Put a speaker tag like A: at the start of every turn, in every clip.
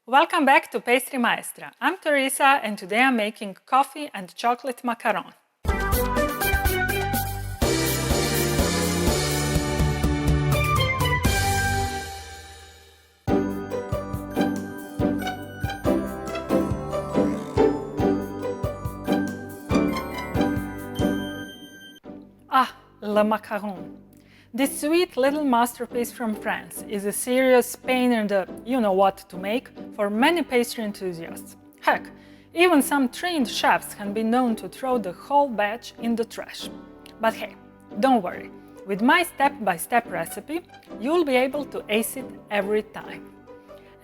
A: Welcome back to Pastry Maestra. I'm Teresa and today I'm making coffee and chocolate macaron. Le macaron. This sweet little masterpiece from France is a serious pain in the you-know-what to make for many pastry enthusiasts. Heck, even some trained chefs can be known to throw the whole batch in the trash. But hey, don't worry, with my step-by-step recipe, you'll be able to ace it every time.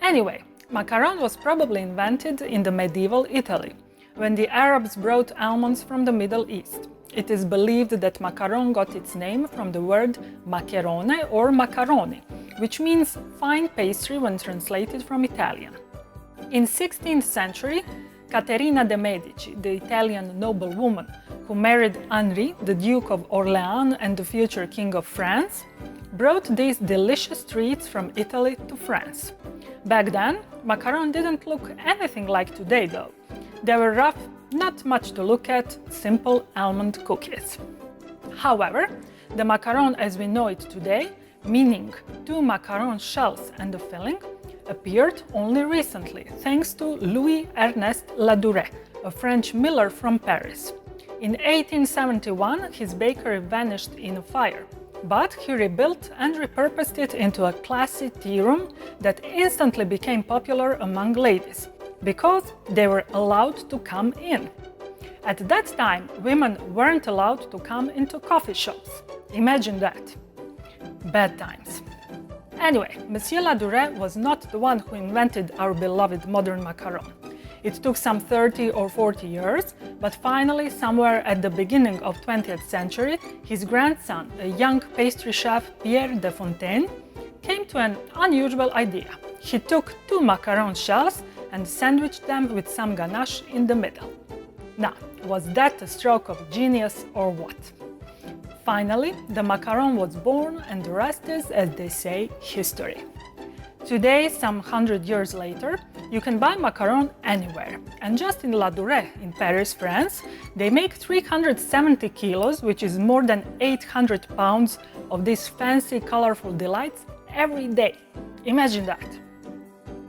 A: Anyway, macaron was probably invented in the medieval Italy, when the Arabs brought almonds from the Middle East. It is believed that macaron got its name from the word maccherone or macaroni, which means fine pastry when translated from Italian. In 16th century, Caterina de' Medici, the Italian noblewoman who married Henri, the Duke of Orléans and the future King of France, brought these delicious treats from Italy to France. Back then, macaron didn't look anything like today though. They were rough, not much to look at, simple almond cookies. However, the macaron as we know it today, meaning 2 macaron shells and a filling, appeared only recently thanks to Louis Ernest Ladurée, a French miller from Paris. In 1871, his bakery vanished in a fire, but he rebuilt and repurposed it into a classy tea room that instantly became popular among ladies, because they were allowed to come in. At that time, women weren't allowed to come into coffee shops. Imagine that. Bad times. Anyway, Monsieur Ladurée was not the one who invented our beloved modern macaron. It took some 30 or 40 years, but finally, somewhere at the beginning of 20th century, his grandson, a young pastry chef Pierre de Fontaine, came to an unusual idea. He took 2 macaron shells and sandwiched them with some ganache in the middle. Now, was that a stroke of genius or what? Finally, the macaron was born and the rest is, as they say, history. Today, some 100 years later, you can buy macaron anywhere. And just in Ladurée, in Paris, France, they make 370 kilos, which is more than 800 pounds of these fancy, colorful delights every day. Imagine that.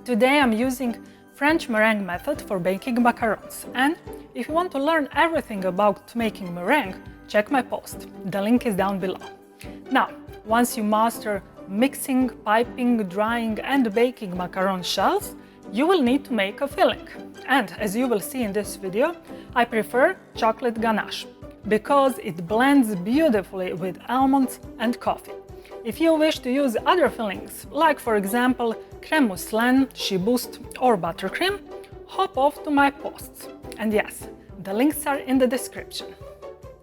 A: Today I'm using French meringue method for baking macarons, and if you want to learn everything about making meringue, check my post. The link is down below. Now, once you master mixing, piping, drying and baking macaron shells, you will need to make a filling. And as you will see in this video, I prefer chocolate ganache, because it blends beautifully with almonds and coffee. If you wish to use other fillings, like for example crème mousseline, chibouste or buttercream, hop off to my posts. And yes, the links are in the description.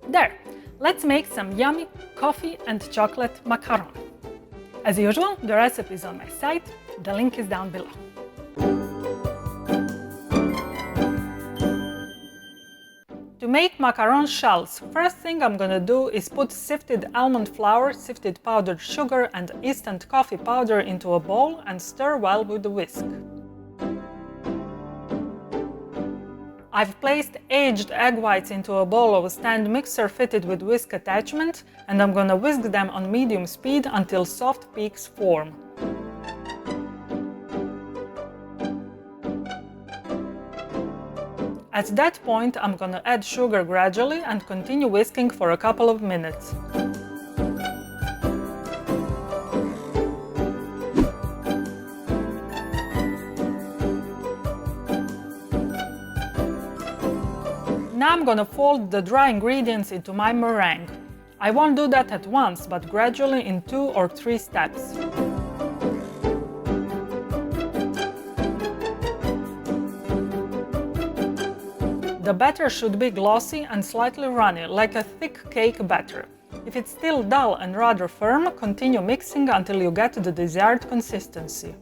A: There, let's make some yummy coffee and chocolate macaron. As usual, the recipe is on my site, the link is down below. To make macaron shells, first thing I'm gonna do is put sifted almond flour, sifted powdered sugar and instant coffee powder into a bowl and stir well with a whisk. I've placed aged egg whites into a bowl of a stand mixer fitted with whisk attachment, and I'm gonna whisk them on medium speed until soft peaks form. At that point, I'm gonna add sugar gradually and continue whisking for a couple of minutes. Now I'm gonna fold the dry ingredients into my meringue. I won't do that at once, but gradually in 2 or 3 steps. The batter should be glossy and slightly runny, like a thick cake batter. If it's still dull and rather firm, continue mixing until you get the desired consistency.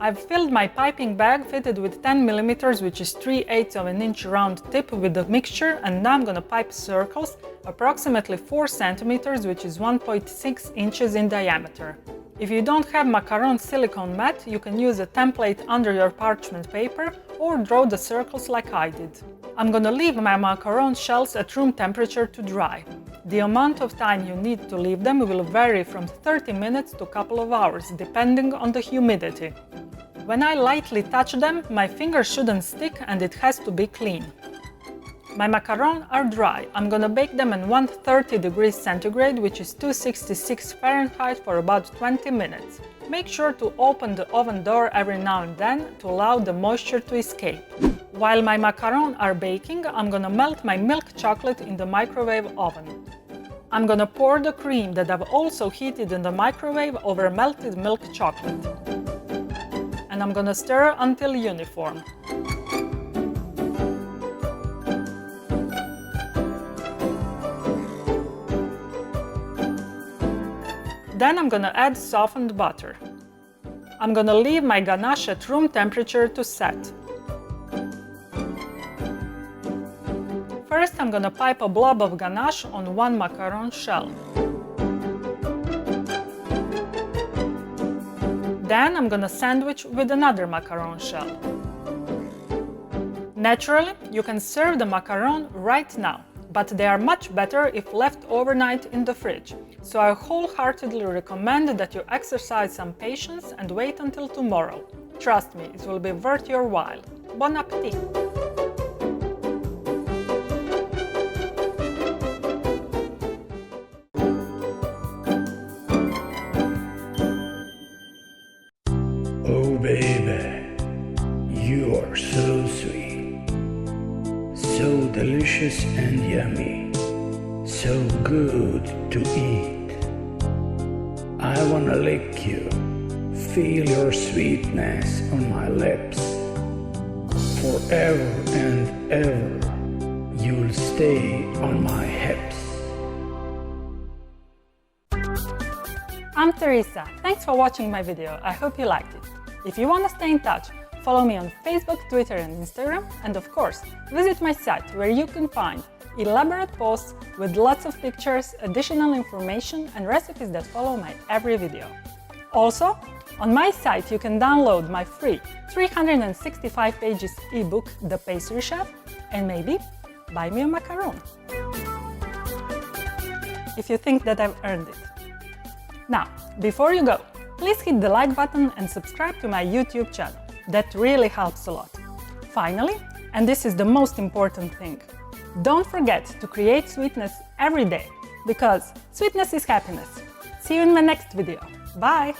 A: I've filled my piping bag fitted with 10 mm, which is 3/8 of an inch round tip with the mixture, and now I'm gonna pipe circles approximately 4 cm, which is 1.6 inches in diameter. If you don't have macaron silicone mat, you can use a template under your parchment paper or draw the circles like I did. I'm gonna leave my macaron shells at room temperature to dry. The amount of time you need to leave them will vary from 30 minutes to a couple of hours, depending on the humidity. When I lightly touch them, my fingers shouldn't stick and it has to be clean. My macarons are dry. I'm gonna bake them in 130 degrees centigrade, which is 266 Fahrenheit, for about 20 minutes. Make sure to open the oven door every now and then to allow the moisture to escape. While my macarons are baking, I'm gonna melt my milk chocolate in the microwave oven. I'm gonna pour the cream that I've also heated in the microwave over melted milk chocolate. And I'm gonna stir until uniform. Then I'm gonna add softened butter. I'm gonna leave my ganache at room temperature to set. First, I'm gonna pipe a blob of ganache on one macaron shell. Then I'm gonna sandwich with another macaron shell. Naturally, you can serve the macaron right now, but they are much better if left overnight in the fridge. So I wholeheartedly recommend that you exercise some patience and wait until tomorrow. Trust me, it will be worth your while. Bon appétit!
B: Oh baby, you are so sweet, so delicious and yummy, so good to eat. I wanna lick you, feel your sweetness on my lips. Forever and ever, you'll stay on my hips.
A: I'm Teresa. Thanks for watching my video. I hope you liked it. If you want to stay in touch, follow me on Facebook, Twitter and Instagram, and of course, visit my site where you can find elaborate posts with lots of pictures, additional information and recipes that follow my every video. Also, on my site you can download my free 365 pages ebook, The Pastry Chef, and maybe buy me a macaron. If you think that I've earned it. Now, before you go, please hit the like button and subscribe to my YouTube channel. That really helps a lot. Finally, and this is the most important thing, don't forget to create sweetness every day, because sweetness is happiness. See you in my next video. Bye!